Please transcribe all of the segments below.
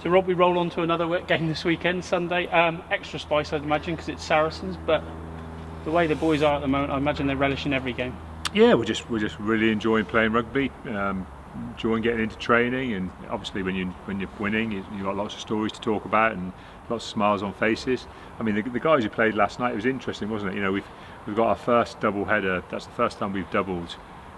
So Rob, we roll on to another game this weekend, Sunday. Extra spice, I'd imagine, because it's Saracens. But the way the boys are at the moment, I imagine they're relishing every game. Yeah, we're just really enjoying playing rugby, enjoying getting into training, and obviously when you're winning, you've got lots of stories to talk about and lots of smiles on faces. I mean, the guys who played last night, it was interesting, wasn't it? You know, we've got our first double header. That's the first time we've doubled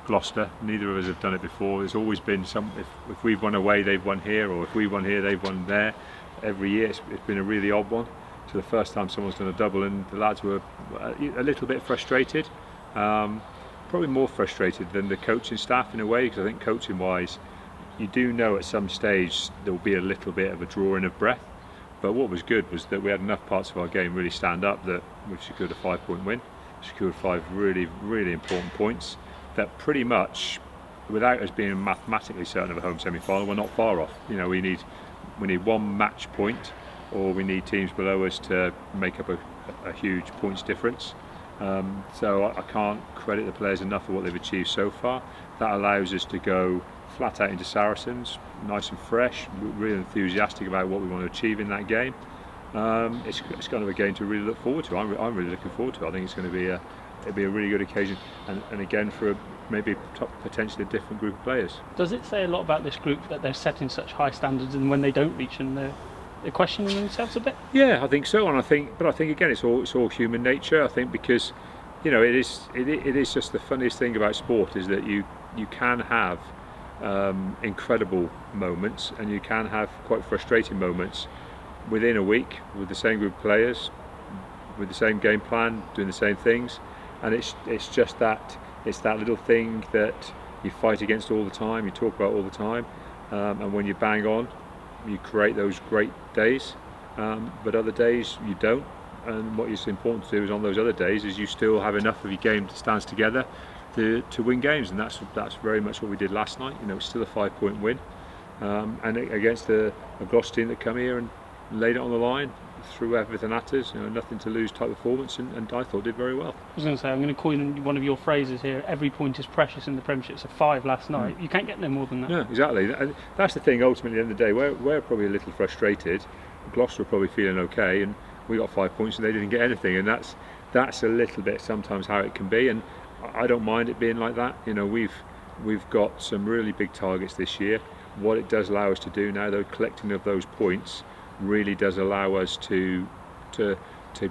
Gloucester. Neither of us have done it before. There's always been some. If we've won away, they've won here, or if we won here, they've won there. Every year, it's been a really odd one. So the first time someone's done a double, and the lads were a little bit frustrated. Probably more frustrated than the coaching staff in a way, because I think coaching wise you do know at some stage there will be a little bit of a drawing of breath, but what was good was that we had enough parts of our game really stand up that we've secured a 5-point win, secured 5 really important points that pretty much, without us being mathematically certain of a home semi-final, we're not far off. You know, we need one match point, or we need teams below us to make up a huge points difference. So I can't credit the players enough for what they've achieved so far. That allows us to go flat out into Saracens, nice and fresh, really enthusiastic about what we want to achieve in that game. It's kind of a game to really look forward to. I'm really looking forward to it. I think it's going to be it'll be a really good occasion, and again for maybe potentially a different group of players. Does it say a lot about this group that they're setting such high standards, and when they don't reach them, they're questioning themselves a bit? Yeah, I think so, and I think again, it's all human nature. I think because, you know, it is just the funniest thing about sport is that you can have incredible moments, and you can have quite frustrating moments within a week with the same group of players, with the same game plan, doing the same things, and it's just that little thing that you fight against all the time, you talk about all the time, and when you bang on, you create those great days, but other days you don't. And what is important to do is on those other days is you still have enough of your game that stands together to win games, and that's very much what we did last night. You know, it's still a 5-point win, and against a Gloucester team that come here and laid it on the line, threw everything at us, you know, nothing to lose type performance, and I thought did very well. I was going to say, I'm going to coin one of your phrases here: every point is precious in the Premiership. So 5 last night, you can't get no more than that. Yeah, exactly. And that's the thing. Ultimately, at the end of the day, we're probably a little frustrated. Gloucester are probably feeling okay, and we got 5 points and they didn't get anything, and that's a little bit sometimes how it can be, and I don't mind it being like that. You know, we've got some really big targets this year. What it does allow us to do now, though, collecting of those points really does allow us to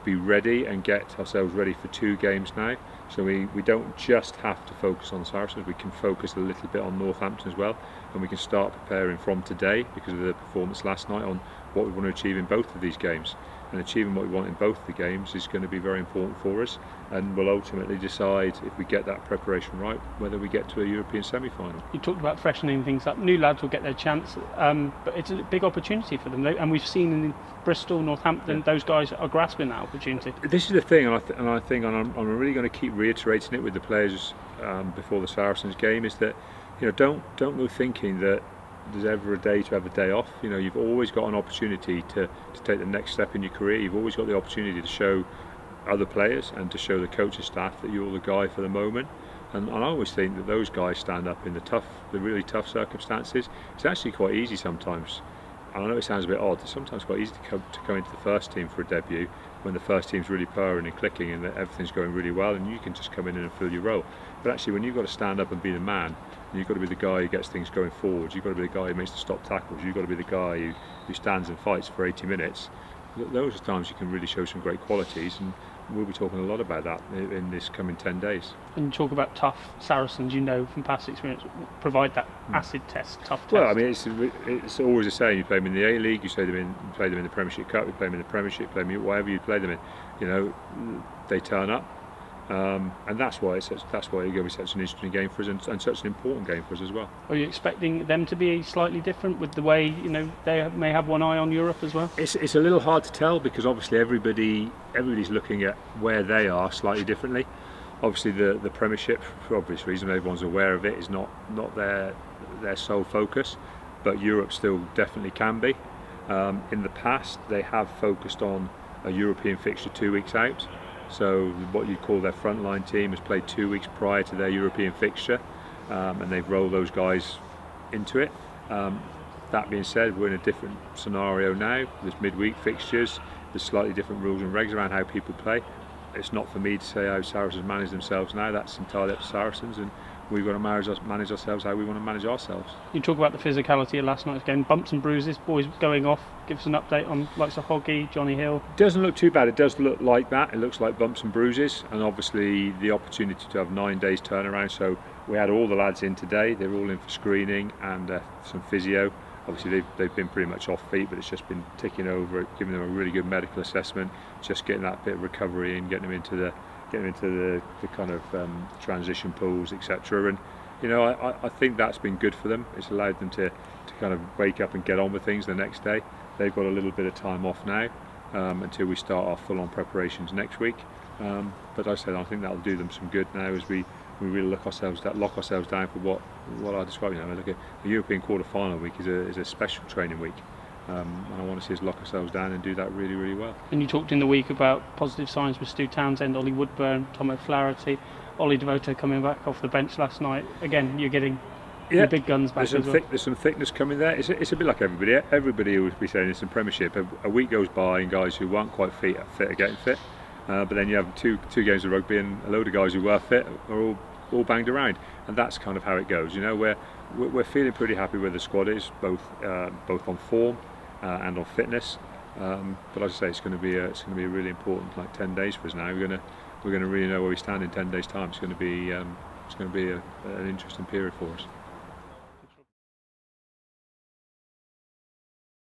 be ready and get ourselves ready for 2 games now. So we don't just have to focus on Saracens, we can focus a little bit on Northampton as well, and we can start preparing from today because of the performance last night on what we want to achieve in both of these games. And achieving what we want in both the games is going to be very important for us, and we'll ultimately decide, if we get that preparation right, whether we get to a European semi-final. You talked about freshening things up. New lads will get their chance, but it's a big opportunity for them, and we've seen in Bristol, Northampton, those guys are grasping that opportunity. This is the thing, and I think I'm really going to keep reiterating it with the players before the Saracens game, is that, you know, don't go thinking that there's ever a day to have a day off. You know, you've always got an opportunity to take the next step in your career. You've always got the opportunity to show other players and to show the coaching staff that you're the guy for the moment. And I always think that those guys stand up in the really tough circumstances. It's actually quite easy sometimes. I know it sounds a bit odd. It's sometimes quite easy to come into the first team for a debut when the first team's really purring and clicking and that everything's going really well, and you can just come in and fill your role. But actually, when you've got to stand up and be the man, you've got to be the guy who gets things going forward, you've got to be the guy who makes the stop tackles, you've got to be the guy who stands and fights for 80 minutes. Those are times you can really show some great qualities, and we'll be talking a lot about that in this coming 10 days. And you talk about tough Saracens, you know from past experience, provide that acid test, tough test. Well, I mean, it's always the same. You play them in the A-League, you play them in the Premiership Cup, you play them in the Premiership, play them whatever you play them in. You know, they turn up, and that's why it's going to be such an interesting game for us, and such an important game for us as well. Are you expecting them to be slightly different with the way, you know, they may have one eye on Europe as well? It's a little hard to tell because obviously everybody's looking at where they are slightly differently. Obviously the Premiership, for obvious reason, everyone's aware of it, is not their sole focus, but Europe still definitely can be. In the past, they have focused on a European fixture 2 weeks out. So what you'd call their frontline team has played 2 weeks prior to their European fixture, and they've rolled those guys into it. That being said, we're in a different scenario now. There's midweek fixtures, there's slightly different rules and regs around how people play. It's not for me to say how Saracens manage themselves now. That's entirely up to Saracens, and we've got to manage ourselves how we want to manage ourselves. You talk about the physicality of last night's game, bumps and bruises, boys going off. Give us an update on likes of Hoggy, Johnny Hill. Doesn't look too bad. It does look like that. It looks like bumps and bruises, and obviously the opportunity to have 9 days turnaround. So we had all the lads in today. They're all in for screening and some physio. Obviously they've been pretty much off feet, but it's just been ticking over, giving them a really good medical assessment, just getting that bit of recovery and getting them into the kind of transition pools, etc. And you know, I think that's been good for them. It's allowed them to kind of wake up and get on with things the next day. They've got a little bit of time off now until we start our full-on preparations next week. But I said I think that'll do them some good now as we really lock ourselves down for what I describe. You know, like a European quarter-final week is a special training week, and I want to see us lock ourselves down and do that really, really well. And you talked in the week about positive signs with Stu Townsend, Ollie Woodburn, Tom O'Flaherty, Ollie Devoto coming back off the bench last night. Again, you're getting the big guns back. There's some thickness coming there. It's a bit like everybody. Everybody will be saying this in Premiership. A week goes by and guys who weren't quite fit are getting fit. But then you have two games of rugby and a load of guys who were fit are all banged around, and that's kind of how it goes. You know, we're feeling pretty happy where the squad is, both on form and on fitness. But as I say, it's going to be a really important 10 days for us now. We're going to really know where we stand in 10 days' time. It's going to be an interesting period for us.